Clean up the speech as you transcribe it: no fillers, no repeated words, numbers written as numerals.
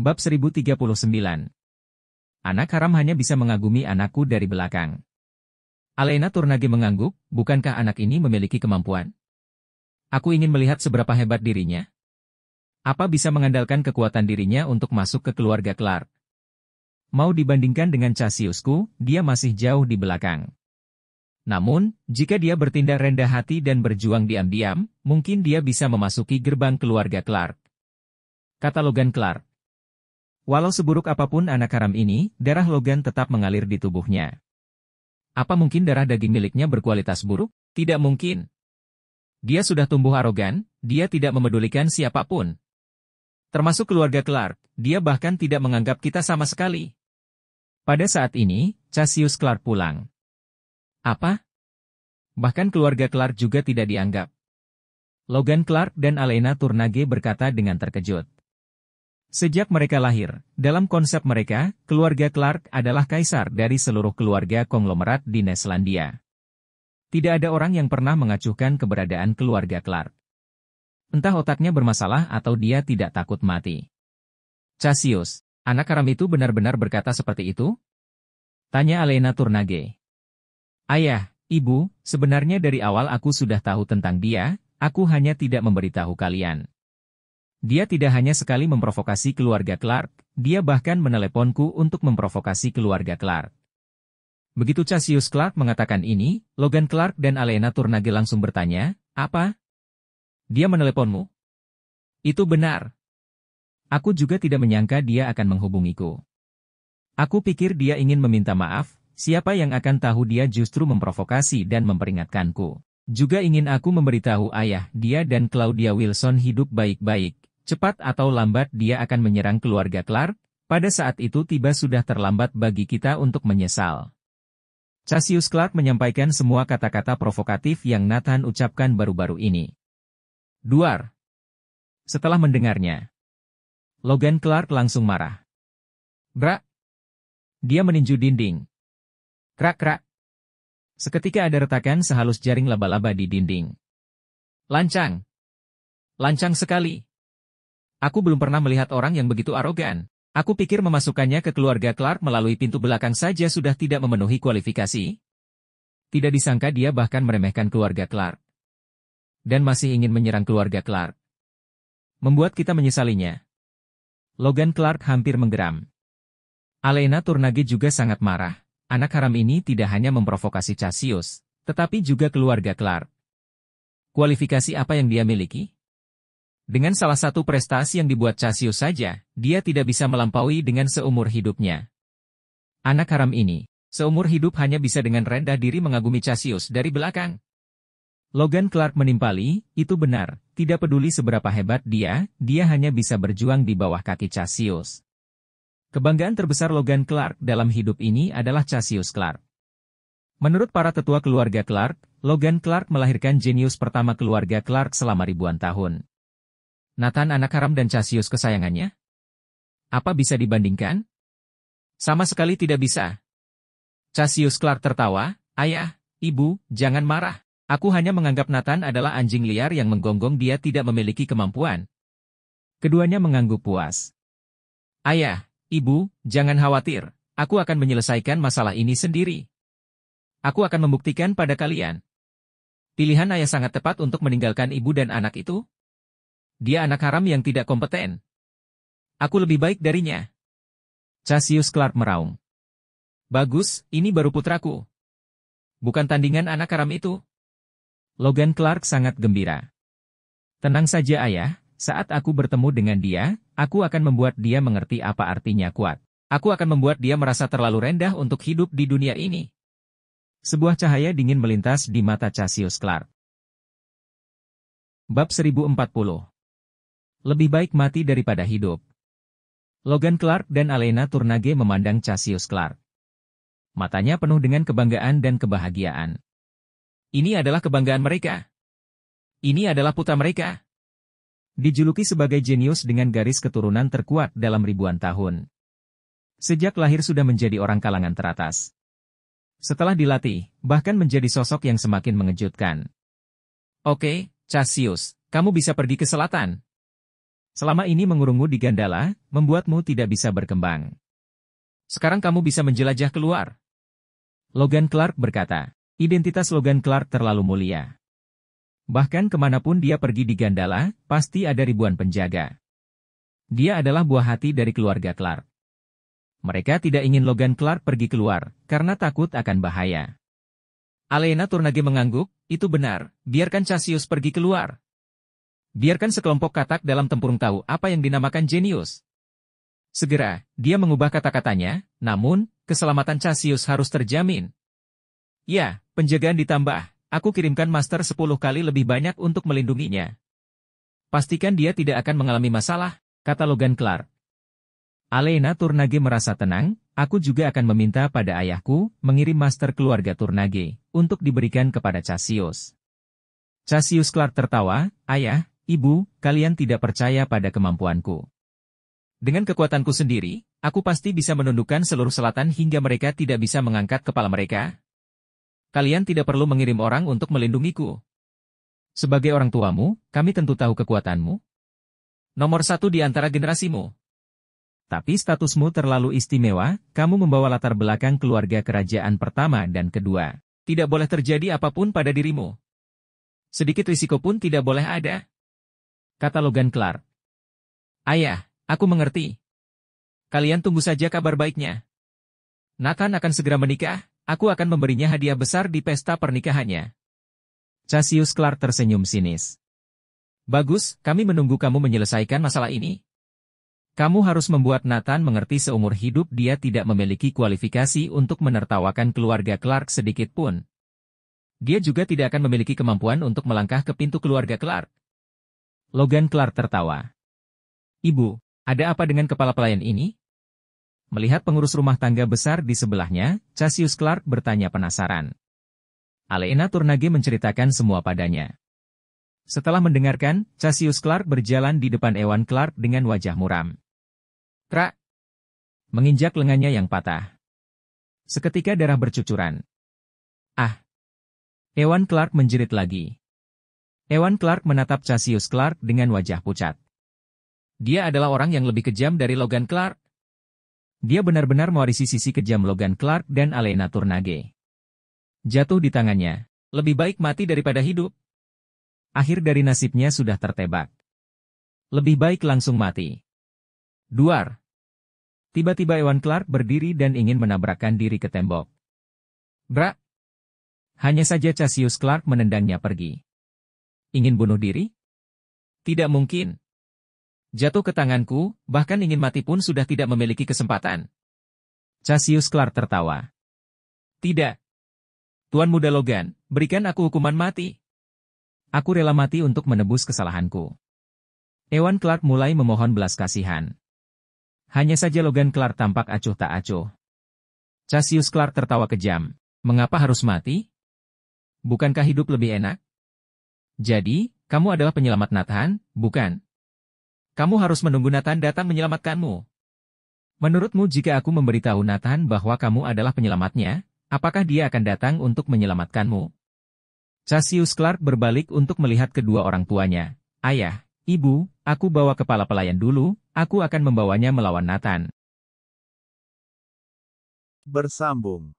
Bab 1039. Anak haram hanya bisa mengagumi anakku dari belakang. Alena Turnage mengangguk, bukankah anak ini memiliki kemampuan? Aku ingin melihat seberapa hebat dirinya. Apa bisa mengandalkan kekuatan dirinya untuk masuk ke keluarga Clark? Mau dibandingkan dengan Cassiusku, dia masih jauh di belakang. Namun, jika dia bertindak rendah hati dan berjuang diam-diam, mungkin dia bisa memasuki gerbang keluarga Clark. Kata Logan Clark. Walau seburuk apapun anak haram ini, darah Logan tetap mengalir di tubuhnya. Apa mungkin darah daging miliknya berkualitas buruk? Tidak mungkin. Dia sudah tumbuh arogan, dia tidak memedulikan siapapun. Termasuk keluarga Clark, dia bahkan tidak menganggap kita sama sekali. Pada saat ini, Cassius Clark pulang. Apa? Bahkan keluarga Clark juga tidak dianggap. Logan Clark dan Alena Turnage berkata dengan terkejut. Sejak mereka lahir, dalam konsep mereka, keluarga Clark adalah kaisar dari seluruh keluarga konglomerat di Neselandia. Tidak ada orang yang pernah mengacuhkan keberadaan keluarga Clark. Entah otaknya bermasalah atau dia tidak takut mati. Cassius, anak haram itu benar-benar berkata seperti itu? Tanya Alena Turnage. Ayah, ibu, sebenarnya dari awal aku sudah tahu tentang dia, aku hanya tidak memberitahu kalian. Dia tidak hanya sekali memprovokasi keluarga Clark, dia bahkan meneleponku untuk memprovokasi keluarga Clark. Begitu Cassius Clark mengatakan ini, Logan Clark dan Alena Turnage langsung bertanya, apa? Dia meneleponmu? Itu benar. Aku juga tidak menyangka dia akan menghubungiku. Aku pikir dia ingin meminta maaf, siapa yang akan tahu dia justru memprovokasi dan memperingatkanku. Juga ingin aku memberitahu ayah dia dan Claudia Wilson hidup baik-baik. Cepat atau lambat dia akan menyerang keluarga Clark, pada saat itu tiba sudah terlambat bagi kita untuk menyesal. Cassius Clark menyampaikan semua kata-kata provokatif yang Nathan ucapkan baru-baru ini. Duar. Setelah mendengarnya, Logan Clark langsung marah. Brak. Dia meninju dinding. Krak-krak. Seketika ada retakan sehalus jaring laba-laba di dinding. Lancang. Lancang sekali. Aku belum pernah melihat orang yang begitu arogan. Aku pikir memasukkannya ke keluarga Clark melalui pintu belakang saja sudah tidak memenuhi kualifikasi. Tidak disangka dia bahkan meremehkan keluarga Clark. Dan masih ingin menyerang keluarga Clark. Membuat kita menyesalinya. Logan Clark hampir menggeram. Alena Turnage juga sangat marah. Anak haram ini tidak hanya memprovokasi Cassius, tetapi juga keluarga Clark. Kualifikasi apa yang dia miliki? Dengan salah satu prestasi yang dibuat Cassius saja, dia tidak bisa melampaui dengan seumur hidupnya. Anak haram ini, seumur hidup hanya bisa dengan rendah diri mengagumi Cassius dari belakang. Logan Clark menimpali, itu benar, tidak peduli seberapa hebat dia hanya bisa berjuang di bawah kaki Cassius. Kebanggaan terbesar Logan Clark dalam hidup ini adalah Cassius Clark. Menurut para tetua keluarga Clark, Logan Clark melahirkan jenius pertama keluarga Clark selama ribuan tahun. Nathan anak haram dan Cassius kesayangannya? Apa bisa dibandingkan? Sama sekali tidak bisa. Cassius Clark tertawa, ayah, ibu, jangan marah. Aku hanya menganggap Nathan adalah anjing liar yang menggonggong dia tidak memiliki kemampuan. Keduanya mengangguk puas. Ayah, ibu, jangan khawatir, aku akan menyelesaikan masalah ini sendiri. Aku akan membuktikan pada kalian. Pilihan ayah sangat tepat untuk meninggalkan ibu dan anak itu. Dia anak haram yang tidak kompeten. Aku lebih baik darinya. Cassius Clark meraung. Bagus, ini baru putraku. Bukan tandingan anak haram itu. Logan Clark sangat gembira. Tenang saja ayah, saat aku bertemu dengan dia, aku akan membuat dia mengerti apa artinya kuat. Aku akan membuat dia merasa terlalu rendah untuk hidup di dunia ini. Sebuah cahaya dingin melintas di mata Cassius Clark. Bab 1040. Lebih baik mati daripada hidup. Logan Clark dan Alena Turnage memandang Cassius Clark. Matanya penuh dengan kebanggaan dan kebahagiaan. Ini adalah kebanggaan mereka. Ini adalah putra mereka. Dijuluki sebagai jenius dengan garis keturunan terkuat dalam ribuan tahun. Sejak lahir sudah menjadi orang kalangan teratas. Setelah dilatih, bahkan menjadi sosok yang semakin mengejutkan. Oke, Cassius, kamu bisa pergi ke selatan. Selama ini mengurungmu di Gandala, membuatmu tidak bisa berkembang. Sekarang kamu bisa menjelajah keluar. Logan Clark berkata, identitas Logan Clark terlalu mulia. Bahkan kemanapun dia pergi di Gandala, pasti ada ribuan penjaga. Dia adalah buah hati dari keluarga Clark. Mereka tidak ingin Logan Clark pergi keluar, karena takut akan bahaya. Alena Turnage mengangguk, itu benar, biarkan Cassius pergi keluar. Biarkan sekelompok katak dalam tempurung tahu apa yang dinamakan jenius. Segera, dia mengubah kata-katanya, namun, keselamatan Cassius harus terjamin. Ya, penjagaan ditambah, aku kirimkan Master 10 kali lebih banyak untuk melindunginya. Pastikan dia tidak akan mengalami masalah, kata Logan Clark. Alena Turnage merasa tenang, aku juga akan meminta pada ayahku, mengirim Master keluarga Turnage, untuk diberikan kepada Cassius. Cassius Clark tertawa, ayah, ibu, kalian tidak percaya pada kemampuanku. Dengan kekuatanku sendiri, aku pasti bisa menundukkan seluruh selatan hingga mereka tidak bisa mengangkat kepala mereka. Kalian tidak perlu mengirim orang untuk melindungiku. Sebagai orang tuamu, kami tentu tahu kekuatanmu. Nomor 1 di antara generasimu. Tapi statusmu terlalu istimewa, kamu membawa latar belakang keluarga kerajaan pertama dan kedua. Tidak boleh terjadi apapun pada dirimu. Sedikit risiko pun tidak boleh ada. Kata Logan Clark. Ayah, aku mengerti. Kalian tunggu saja kabar baiknya. Nathan akan segera menikah, aku akan memberinya hadiah besar di pesta pernikahannya. Cassius Clark tersenyum sinis. Bagus, kami menunggu kamu menyelesaikan masalah ini. Kamu harus membuat Nathan mengerti seumur hidup dia tidak memiliki kualifikasi untuk menertawakan keluarga Clark sedikit pun. Dia juga tidak akan memiliki kemampuan untuk melangkah ke pintu keluarga Clark. Logan Clark tertawa. Ibu, ada apa dengan kepala pelayan ini? Melihat pengurus rumah tangga besar di sebelahnya, Cassius Clark bertanya penasaran. Alena Turnage menceritakan semua padanya. Setelah mendengarkan, Cassius Clark berjalan di depan Ewan Clark dengan wajah muram. Krak! Menginjak lengannya yang patah. Seketika darah bercucuran. Ah! Ewan Clark menjerit lagi. Ewan Clark menatap Cassius Clark dengan wajah pucat. Dia adalah orang yang lebih kejam dari Logan Clark. Dia benar-benar mewarisi sisi kejam Logan Clark dan Alena Turnage. Jatuh di tangannya. Lebih baik mati daripada hidup. Akhir dari nasibnya sudah tertebak. Lebih baik langsung mati. Duar. Tiba-tiba Ewan Clark berdiri dan ingin menabrakkan diri ke tembok. Brak. Hanya saja Cassius Clark menendangnya pergi. Ingin bunuh diri? Tidak mungkin. Jatuh ke tanganku, bahkan ingin mati pun sudah tidak memiliki kesempatan. Cassius Clark tertawa. Tidak. Tuan Muda Logan, berikan aku hukuman mati. Aku rela mati untuk menebus kesalahanku. Ewan Clark mulai memohon belas kasihan. Hanya saja Logan Clark tampak acuh tak acuh. Cassius Clark tertawa kejam. Mengapa harus mati? Bukankah hidup lebih enak? Jadi, kamu adalah penyelamat Nathan, bukan? Kamu harus menunggu Nathan datang menyelamatkanmu. Menurutmu jika aku memberitahu Nathan bahwa kamu adalah penyelamatnya, apakah dia akan datang untuk menyelamatkanmu? Cassius Clark berbalik untuk melihat kedua orang tuanya. Ayah, ibu, aku bawa kepala pelayan dulu, aku akan membawanya melawan Nathan. Bersambung.